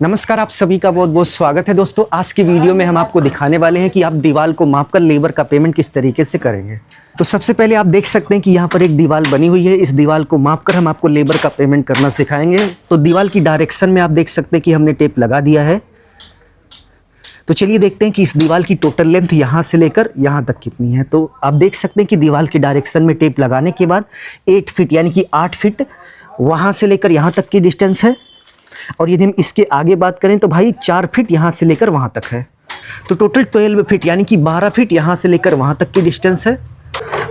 नमस्कार, आप सभी का बहुत बहुत स्वागत है दोस्तों। आज की वीडियो में हम आपको दिखाने वाले हैं कि आप दीवार को मापकर लेबर का पेमेंट किस तरीके से करेंगे। तो सबसे पहले आप देख सकते हैं कि यहाँ पर एक दीवार बनी हुई है। इस दीवार को मापकर हम आपको लेबर का पेमेंट करना सिखाएंगे। तो दीवार की डायरेक्शन में आप देख सकते हैं कि हमने टेप लगा दिया है। तो चलिए देखते हैं कि इस दीवार की टोटल लेंथ यहाँ से लेकर यहाँ तक कितनी है। तो आप देख सकते हैं कि दीवार की डायरेक्शन में टेप लगाने के बाद 8 फीट यानी कि 8 फीट वहाँ से लेकर यहाँ तक की डिस्टेंस है। और यदि हम इसके आगे बात करें तो भाई 4 फीट यहाँ से लेकर वहाँ तक है। तो टोटल 12 फीट यानी कि 12 फीट यहाँ से लेकर वहाँ तक की डिस्टेंस है।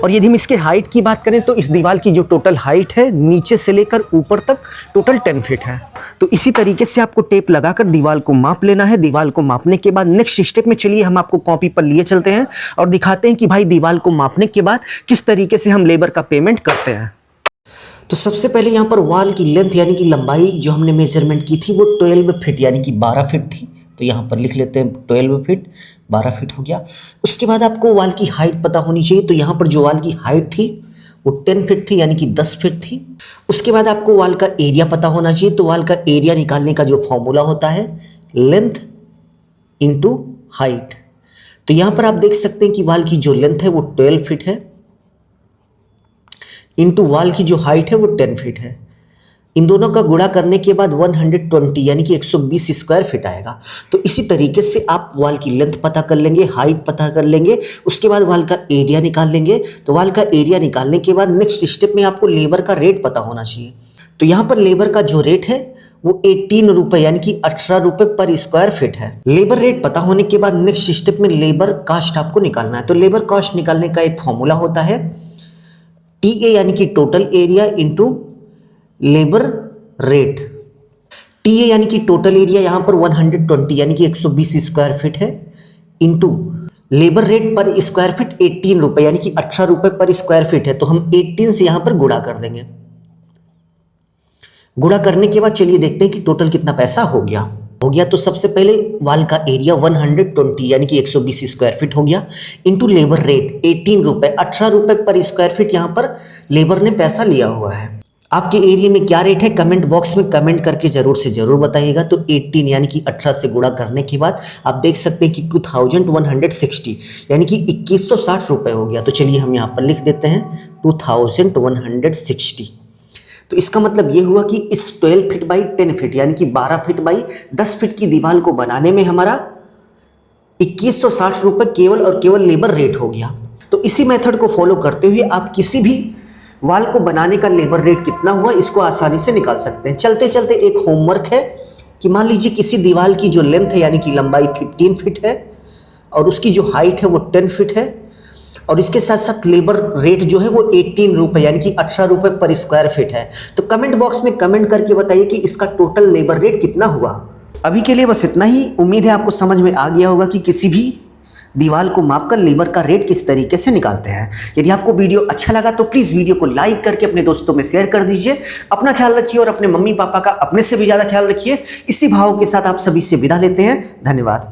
और यदि हम इसके हाइट की बात करें तो इस दीवार की जो टोटल हाइट है नीचे से लेकर ऊपर तक टोटल 10 फीट है। तो इसी तरीके से आपको टेप लगाकर दीवार को माप लेना है। दीवार को मापने के बाद नेक्स्ट स्टेप में चलिए हम आपको कॉपी पर लिए चलते हैं और दिखाते हैं कि भाई दीवार को मापने के बाद किस तरीके से हम लेबर का पेमेंट करते हैं। तो सबसे पहले यहाँ पर वॉल की लेंथ यानी कि लंबाई जो हमने मेजरमेंट की थी वो 12 फीट यानी कि 12 फीट थी। तो यहाँ पर लिख लेते हैं 12 फीट, 12 फीट हो गया। उसके बाद आपको वॉल की हाइट पता होनी चाहिए। तो यहाँ पर जो वॉल की हाइट थी वो 10 फीट थी यानी कि 10 फीट थी। उसके बाद आपको वॉल का एरिया पता होना चाहिए। तो वॉल का एरिया निकालने का जो फॉर्मूला होता है लेंथ इंटू हाइट। तो यहाँ पर आप देख सकते हैं कि वॉल की जो लेंथ है वो 12 फीट है इंटू वॉल की जो हाइट है वो 10 फीट है। इन दोनों का गुणा करने के बाद 120 यानी कि 120 स्क्वायर फीट आएगा। तो इसी तरीके से आप वॉल की लेंथ पता कर लेंगे, हाइट पता कर लेंगे, उसके बाद वॉल का एरिया निकाल लेंगे। तो वॉल का एरिया निकालने के बाद नेक्स्ट स्टेप में आपको लेबर का रेट पता होना चाहिए। तो यहाँ पर लेबर का जो रेट है वो 18 रुपये यानी कि 18 रुपये पर स्क्वायर फीट है। लेबर रेट पता होने के बाद नेक्स्ट स्टेप में लेबर कॉस्ट आपको निकालना है। तो लेबर कॉस्ट निकालने का एक फॉर्मूला होता है TA यानी कि total area into labour rate. TA यानी कि टोटल एरिया यहाँ पर 120 यानी कि 120 स्क्वायर फीट है इंटू लेबर रेट पर स्क्वायर फीट 18 रुपये यानी कि 18 रुपये पर स्क्वायर फीट है। तो हम 18 से यहाँ पर गुणा कर देंगे। गुणा करने के बाद चलिए देखते हैं कि टोटल कितना पैसा हो गया। तो सबसे पहले वॉल का एरिया 120 यानी कि 120 स्क्वायर फीट हो गया इंटू लेबर रेट 18 रुपये, 18 रुपये पर स्क्वायर फीट यहाँ पर लेबर ने पैसा लिया हुआ है। आपके एरिया में क्या रेट है कमेंट बॉक्स में कमेंट करके ज़रूर से ज़रूर बताइएगा। तो 18 यानी कि 18 से गुणा करने के बाद आप देख सकते हैं कि 2160 यानी कि 2160 रुपये हो गया। तो चलिए हम यहाँ पर लिख देते हैं 2160। तो इसका मतलब ये हुआ कि इस 12 फीट बाई 10 फीट यानी कि 12 फीट बाई 10 फीट की दीवार को बनाने में हमारा 2160 रुपये केवल और केवल लेबर रेट हो गया। तो इसी मेथड को फॉलो करते हुए आप किसी भी वॉल को बनाने का लेबर रेट कितना हुआ इसको आसानी से निकाल सकते हैं। चलते चलते एक होमवर्क है कि मान लीजिए किसी दीवार की जो लेंथ है यानी कि लंबाई 15 फीट है और उसकी जो हाइट है वो 10 फीट है और इसके साथ साथ लेबर रेट जो है वो 18 रुपये यानी कि 18 रुपये पर स्क्वायर फीट है। तो कमेंट बॉक्स में कमेंट करके बताइए कि इसका टोटल लेबर रेट कितना हुआ। अभी के लिए बस इतना ही। उम्मीद है आपको समझ में आ गया होगा कि किसी भी दीवार को मापकर लेबर का रेट किस तरीके से निकालते हैं। यदि आपको वीडियो अच्छा लगा तो प्लीज़ वीडियो को लाइक करके अपने दोस्तों में शेयर कर दीजिए। अपना ख्याल रखिए और अपने मम्मी पापा का अपने से भी ज़्यादा ख्याल रखिए। इसी भाव के साथ आप सभी से विदा लेते हैं। धन्यवाद।